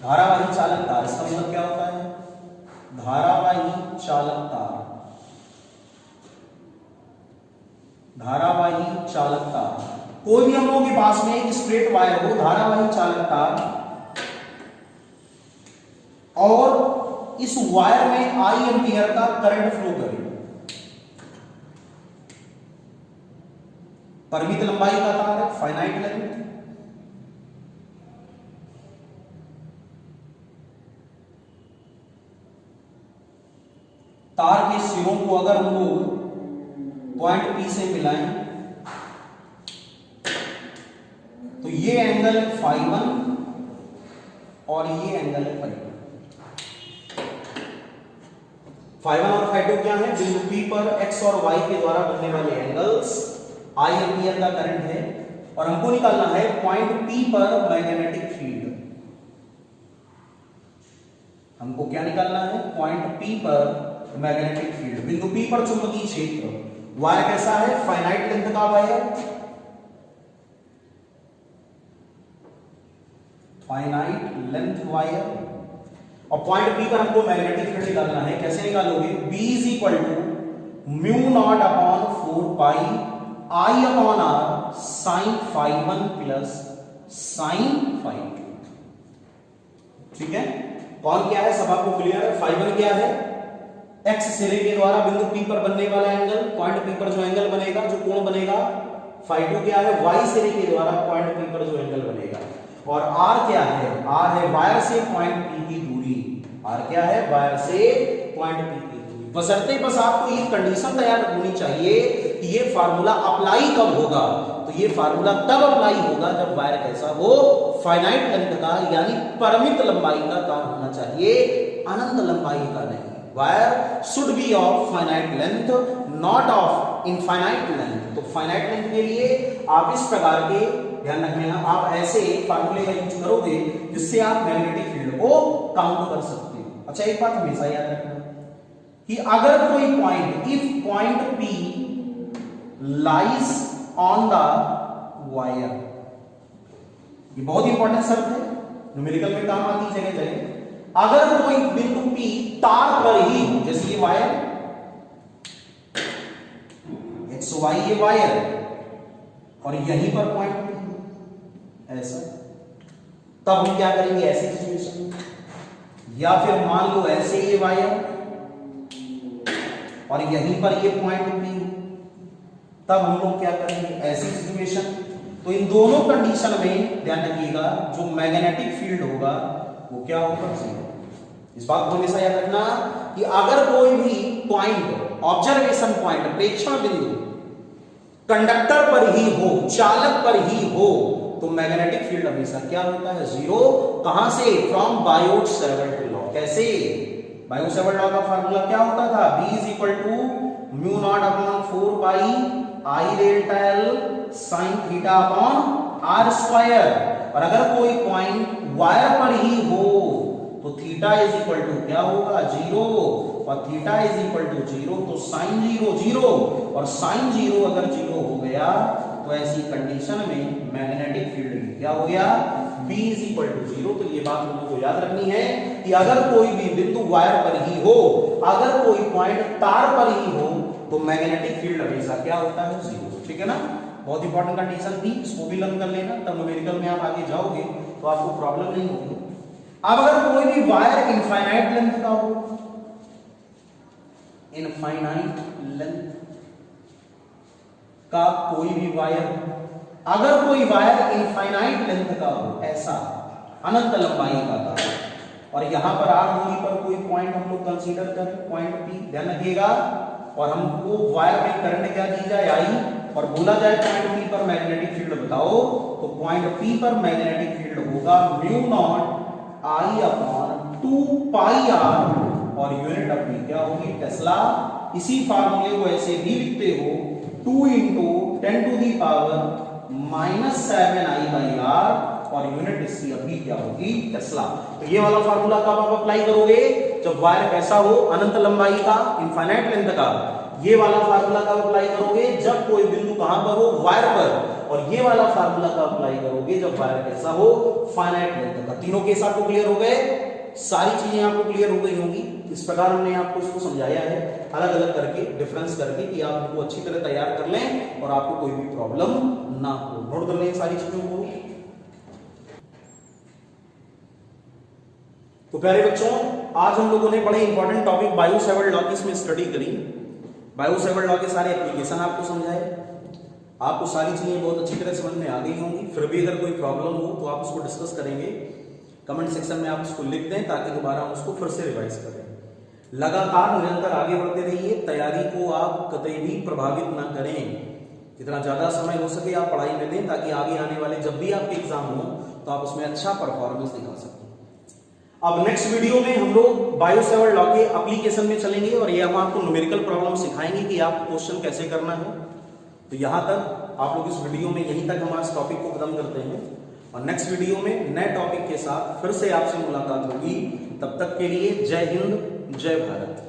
Speaker 1: धारावाही चालक तार, इसका मतलब क्या होता है, धारावाही चालक तार, धारावाही चालक तार। कोई भी हम लोगों के पास में एक स्ट्रेट वायर हो, धारावाही चालक तार, और इस वायर में आई एम्पियर का करंट फ्लो करे, परिमित लंबाई का तार है, फाइनाइट लेंथ, तार के सिरों को अगर हम लोग पॉइंट P से मिलाएं तो ये एंगल है φ1 और ये एंगल है φ2। φ1 और φ2 क्या है, बिंदु P पर x और y के द्वारा बनने वाले एंगल्स, आई एम्पियर का करंट है, और हमको निकालना है पॉइंट P पर मैग्नेटिक फील्ड। हमको क्या निकालना है, पॉइंट P पर मैग्नेटिक फील्ड, बिंदु P पर चुंबकीय क्षेत्र। वायर कैसा है, फाइनाइट लेंथ का वायर, फाइनाइट लेंथ वायर, और पॉइंट P पर हमको मैग्नेटिक फील्ड निकालना है। कैसे निकालोगे, B is equal to mu naught upon 4 pi I upon R sine φ1 plus sine φ2। ठीक है, कौन क्या है सब आपको क्लियर है। φ1 क्या है, x सिरे के द्वारा बिंदु P पर बनने वाला एंगल, पॉइंट P पर जो एंगल बनेगा, जो कोण बनेगा। φ2 क्या है, y सिरे के द्वारा पॉइंट P पर जो एंगल बनेगा। और r क्या है, r है वायर से पॉइंट P की दूरी, r क्या है, वायर से पॉइंट P की दूरी। बशर्ते बस आपको ये कंडीशन तैयार होनी चाहिए कि ये फार्मूला अप्लाई कब होगा, तो ये फार्मूला तब अप्लाई होगा जब वायर कैसा हो, फाइनाइट लेंथ का, यानी परिमित लंबाई का तार होना चाहिए, अनंत लंबाई का नहीं। Wire should be of finite length, not of infinite length. तो फाइनाइट लेंथ के लिए आप इस प्रकार के ध्यान रखना, आप ऐसे फार्मूले का यूज करोगे जिससे आप मैग्नेटिक फील्ड को काउंट कर सकते हो। अच्छा, एक बात हमेशा याद रखना कि अगर कोई point, if point P lies on the wire, ये बहुत इंपॉर्टेंट शर्त है, न्यूमेरिकल में काम आती है जगह जगह। अगर कोई बिंदु P तार पर ही, जैसे ये वायर XY, ये वायर, और यहीं पर पॉइंट P ऐसा, तब हम क्या करेंगे ऐसी सिचुएशन में, या फिर मान लो ऐसे ये वायर और यहीं पर ये पॉइंट P, तब हम लोग क्या करेंगे, ऐसी सिचुएशन। तो इन दोनों कंडीशन में ध्यान रखिएगा, जो मैग्नेटिक फील्ड होगा वो क्या होगा, जीरो। इस बात को हमेशा याद रखना कि अगर कोई भी पॉइंट, ऑब्जर्वेशन पॉइंट, प्रेक्षण बिंदु कंडक्टर पर ही हो, चालक पर ही हो, तो मैग्नेटिक फील्ड हमेशा क्या होता है, जीरो। कहां से, फ्रॉम बायोट-सावर्त लॉ। कैसे, बायोट-सावर्त लॉ का फार्मूला क्या होता था, B is equal to mu naught upon 4 pi I delta L sine theta upon R square. और अगर कोई पॉइंट वायर पर ही हो तो थीटा इज इक्वल टू क्या होगा, जीरो, और theta is equal to zero, तो साइन जीरो जीरो, और साइन जीरो अगर जीरो हो गया तो ऐसी कंडीशन में मैग्नेटिक फील्ड क्या हो गया, B is equal to zero. तो ये बात हम लोग को याद रखनी है कि अगर कोई भी बिंदु वायर पर ही हो, अगर कोई पॉइंट तार पर ही हो, तो मैग्नेटिक फील्ड हमेशा क्या होता है, जीरो। ठीक है ना, बहुत इंपॉर्टेंट कंडीशन थी, इसको भी लर्न कर लेना, तब न्यूमेरिकल में आप आगे जाओगे तो आपको प्रॉब्लम नहीं होगी। अब अगर कोई भी वायर इनफाइनाइट लेंथ का हो, इनफाइनाइट लेंथ का कोई भी वायर, अगर कोई वायर इनफाइनाइट लेंथ का हो, ऐसा अनंत लंबाई का, और यहां पर आर दूरी पर कोई पॉइंट हम लोग कंसीडर करें, पॉइंट पी, ध्यान रखिएगा, और हमको वायर में करंट क्या दी जाए, आई, और बोला जाए पॉइंट पी पर मैग्नेटिक फील्ड बताओ, तो पॉइंट पी पर मैग्नेटिक फील्ड होगा mu naught I upon 2 pi R, और यूनिट अपनी क्या होगी, टेस्ला। इसी फार्मूले को ऐसे भी लिखते हो, 2 into 10 to the power -7i/r, और यूनिट इसकी अभी क्या होगी, टेस्ला। तो ये वाला फार्मूला कब आप अप्लाई करोगे, जब वायर कैसा हो, अनंत लंबाई का, इनफाइनाइट लेंथ का। ये वाला फार्मूला कब अप्लाई करोगे, जब कोई बिंदु कहां पर हो, वायर पर। और ये वाला फार्मूला कब अप्लाई करोगे, जब वायर कैसा हो, फाइनाइट लेंथ का। तीनों केस आपको क्लियर हो गए, सारी चीजें आपको क्लियर हो गई होंगी। इस प्रकार हमने आपको इसको समझाया है, अलग अलग करके, डिफरेंस करके, कि आप इनको अच्छी तरह तैयार कर लें और आपको कोई भी प्रॉब्लम ना हो। नोट कर लें सारी चीजों को। तो प्यारे बच्चों, आज हम लोगों ने बड़े इंपॉर्टेंट टॉपिक बायोट-सावर्त लॉ की इसमें स्टडी करी। बायोट-सावर्त लॉ के सारे एप्लीकेशन आपको समझाए, आपको सारी चीजें बहुत अच्छी तरह समझ में आ गई होंगी। फिर भी अगर कोई प्रॉब्लम हो तो आप उसको डिस्कस करेंगे, कमेंट सेक्शन में आप उसको लिख दें, ताकि दोबारा हम उसको फिर से रिवाइज करें। लगातार निरंतर आगे बढ़ते रहिए, तैयारी को आप कतई भी प्रभावित ना करें। जितना ज्यादा समय हो सके आप पढ़ाई में दें, ताकि आगे आने वाले जब भी आपके एग्जाम हो तो आप उसमें अच्छा परफॉर्मेंस दिखा सकें। अब नेक्स्ट वीडियो में हम लोग बायोट-सावर्त लॉ के एप्लीकेशन में चलेंगे, और ये हम आपको न्यूमेरिकल प्रॉब्लम सिखाएंगे कि आप क्वेश्चन कैसे करना है। तो यहां तक आप लोग इस वीडियो में, यहीं तक हम आज टॉपिक को खत्म करते हैं, और नेक्स्ट वीडियो में नए टॉपिक के साथ फिर से आपसे मुलाकात होगी। तब तक के लिए जय हिंद, जय भारत।